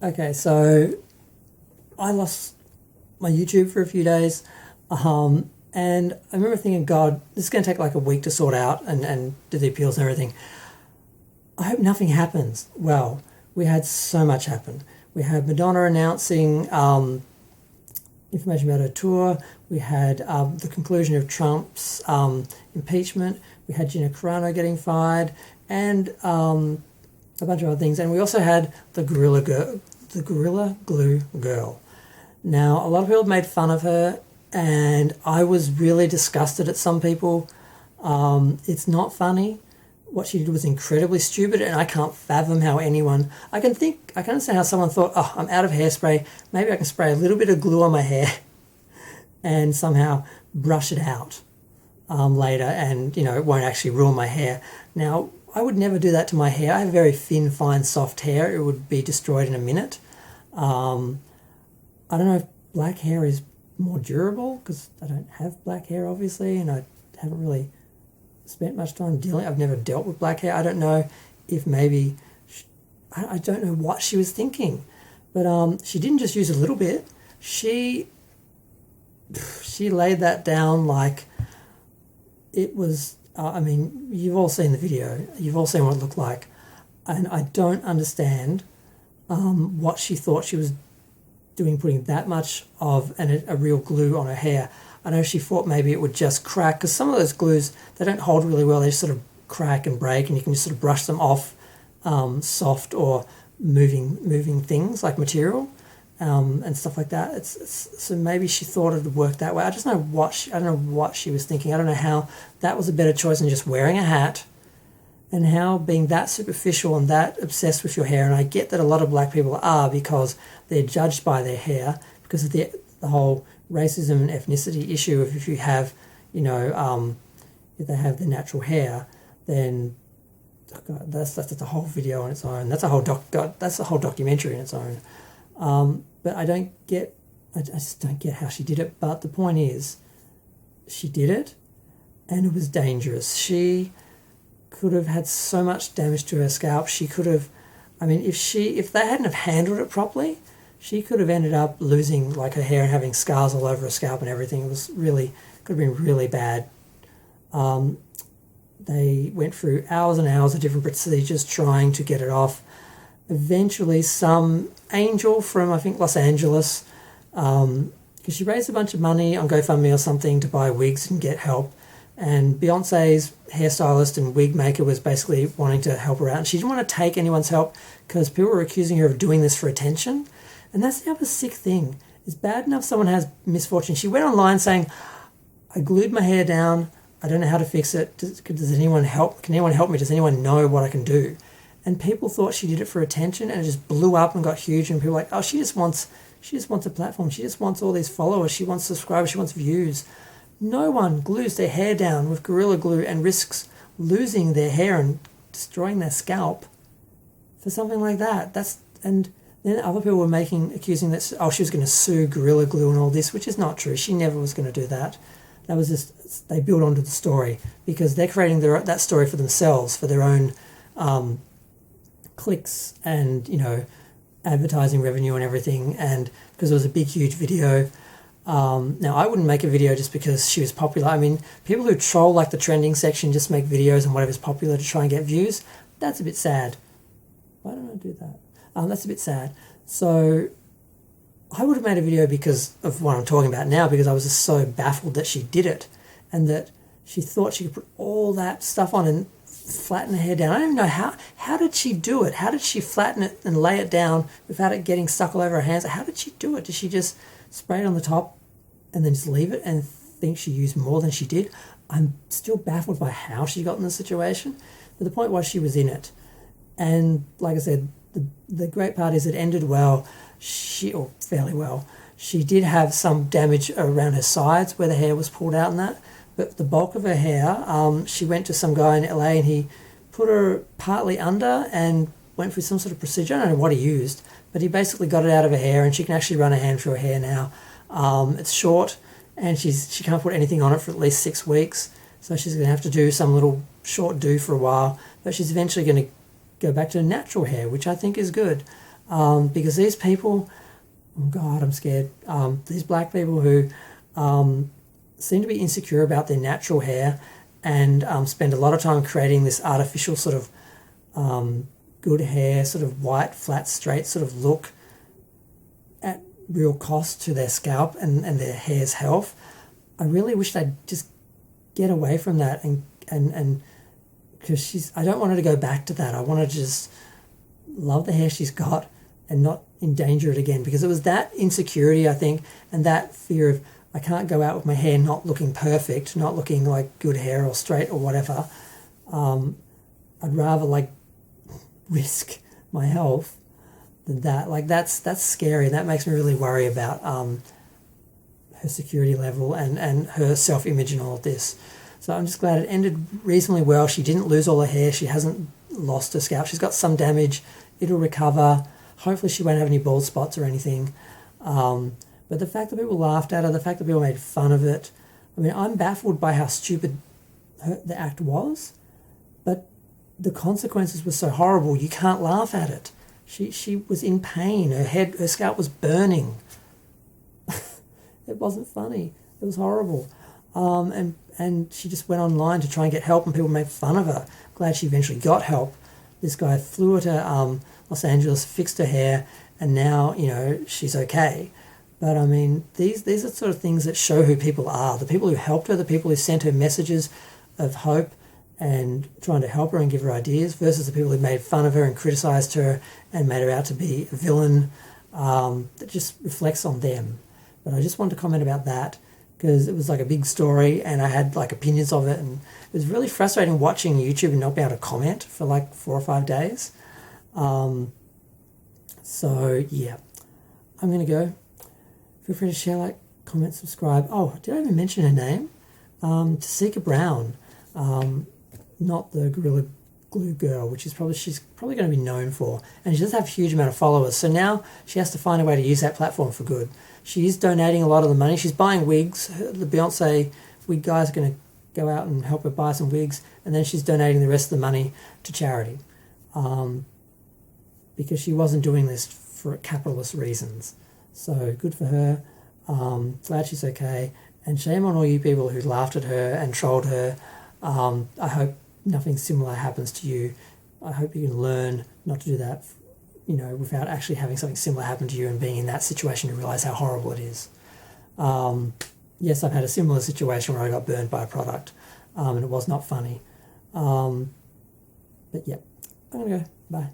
Okay, so I lost my YouTube for a few days, and I remember thinking, God, this is going to take like a week to sort out and do the appeals and everything. I hope nothing happens. Well, we had so much happen. We had Madonna announcing information about her tour. We had the conclusion of Trump's impeachment. We had Gina Carano getting fired, and a bunch of other things. And we also had the Gorilla Glue Girl. Now, a lot of people made fun of her, and I was really disgusted at some people. It's not funny. What she did was incredibly stupid, and I can't fathom how anyone. I can understand how someone thought, oh, I'm out of hairspray. Maybe I can spray a little bit of glue on my hair, and somehow brush it out later, and it won't actually ruin my hair. Now, I would never do that to my hair. I have very thin, fine, soft hair. It would be destroyed in a minute. I don't know if black hair is more durable because I don't have black hair, obviously, and I haven't really spent much time I've never dealt with black hair. I don't know if maybe, I don't know what she was thinking, but she didn't just use a little bit. She laid that down like it was, you've all seen the video. You've all seen what it looked like. And I don't understand what she thought she was doing, putting that much of a real glue on her hair. I know she thought maybe it would just crack, because some of those glues, they don't hold really well. They just sort of crack and break, and you can just sort of brush them off soft or moving things like material and stuff like that. So maybe she thought it would work that way. I don't know what she was thinking. I don't know how that was a better choice than just wearing a hat, and how being that superficial and that obsessed with your hair. And I get that a lot of black people are, because they're judged by their hair, because of the whole racism and ethnicity issue of if you have, if they have the natural hair, then God, that's a whole video on its own. That's a whole that's a whole documentary in its own. But I just don't get how she did it. But the point is, she did it, and it was dangerous. She could have had so much damage to her scalp. She could have, if they hadn't have handled it properly, she could have ended up losing like her hair and having scars all over her scalp and everything. It was could have been really bad. They went through hours and hours of different procedures trying to get it off. Eventually, some angel from, I think, Los Angeles, because she raised a bunch of money on GoFundMe or something to buy wigs and get help. And Beyonce's hairstylist and wig maker was basically wanting to help her out. And she didn't want to take anyone's help because people were accusing her of doing this for attention. And that's the other sick thing. It's bad enough someone has misfortune. She went online saying, I glued my hair down. I don't know how to fix it. Does anyone help? Can anyone help me? Does anyone know what I can do? And people thought she did it for attention, and it just blew up and got huge. And people were like, oh, she just wants a platform. She just wants all these followers. She wants subscribers. She wants views. No one glues their hair down with Gorilla Glue and risks losing their hair and destroying their scalp for something like that. And then other people were accusing that, she was going to sue Gorilla Glue and all this, which is not true. She never was going to do that. That was just, they built onto the story because they're creating that story for themselves, for their own clicks and, advertising revenue and everything. And because it was a big, huge video. Now, I wouldn't make a video just because she was popular. People who troll like the trending section just make videos and whatever's popular to try and get views. That's a bit sad. Why don't I do that? That's a bit sad. So I would have made a video because of what I'm talking about now, because I was just so baffled that she did it and that she thought she could put all that stuff on and flatten her hair down. I don't even know how did she do it? How did she flatten it and lay it down without it getting stuck all over her hands? How did she do it? Did she just spray it on the top and then just leave it and think she used more than she did? I'm still baffled by how she got in the situation. But the point was, she was in it. And like I said, the great part is it ended well, or fairly well. She did have some damage around her sides where the hair was pulled out and that, but the bulk of her hair, she went to some guy in LA and he put her partly under and went through some sort of procedure. I don't know what he used, but he basically got it out of her hair, and she can actually run a hand through her hair now. It's short, and she can't put anything on it for at least 6 weeks, so she's going to have to do some little short do for a while, but she's eventually going to go back to natural hair, which I think is good. because these people, oh God, I'm scared. These black people who seem to be insecure about their natural hair and spend a lot of time creating this artificial sort of good hair, sort of white, flat, straight sort of look at real cost to their scalp and their hair's health. I really wish they'd just get away from that and because I don't want her to go back to that. I want her to just love the hair she's got and not endanger it again, because it was that insecurity, I think, and that fear of I can't go out with my hair not looking perfect, not looking like good hair or straight or whatever. I'd rather like risk my health than that. Like that's scary. That makes me really worry about her security level and her self-image and all of this. So I'm just glad it ended reasonably well. She didn't lose all her hair. She hasn't lost her scalp. She's got some damage. It'll recover. Hopefully she won't have any bald spots or anything. But the fact that people laughed at her, the fact that people made fun of it, I mean, I'm baffled by how stupid the act was, but the consequences were so horrible, you can't laugh at it. She was in pain. Her scalp was burning. It wasn't funny. It was horrible. And she just went online to try and get help, and people made fun of her. Glad she eventually got help. This guy flew her to Los Angeles, fixed her hair, and now, she's okay. But I mean, these are sort of things that show who people are. The people who helped her, the people who sent her messages of hope and trying to help her and give her ideas, versus the people who made fun of her and criticised her and made her out to be a villain. That just reflects on them. But I just wanted to comment about that, because it was like a big story and I had like opinions of it, and it was really frustrating watching YouTube and not be able to comment for like 4 or 5 days. So yeah, I'm going to go. Feel free to share, like, comment, subscribe. Oh, did I even mention her name? Tessica Brown, not the Gorilla Glue Girl, which is she's probably going to be known for. And she does have a huge amount of followers. So now she has to find a way to use that platform for good. She is donating a lot of the money. She's buying wigs. The Beyonce wig guys are going to go out and help her buy some wigs. And then she's donating the rest of the money to charity. Because she wasn't doing this for capitalist reasons. So good for her. Glad she's okay. And shame on all you people who laughed at her and trolled her. I hope nothing similar happens to you. I hope you can learn not to do that, without actually having something similar happen to you and being in that situation to realise how horrible it is. Yes, I've had a similar situation where I got burned by a product, and it was not funny. But yeah, I'm going to go. Bye.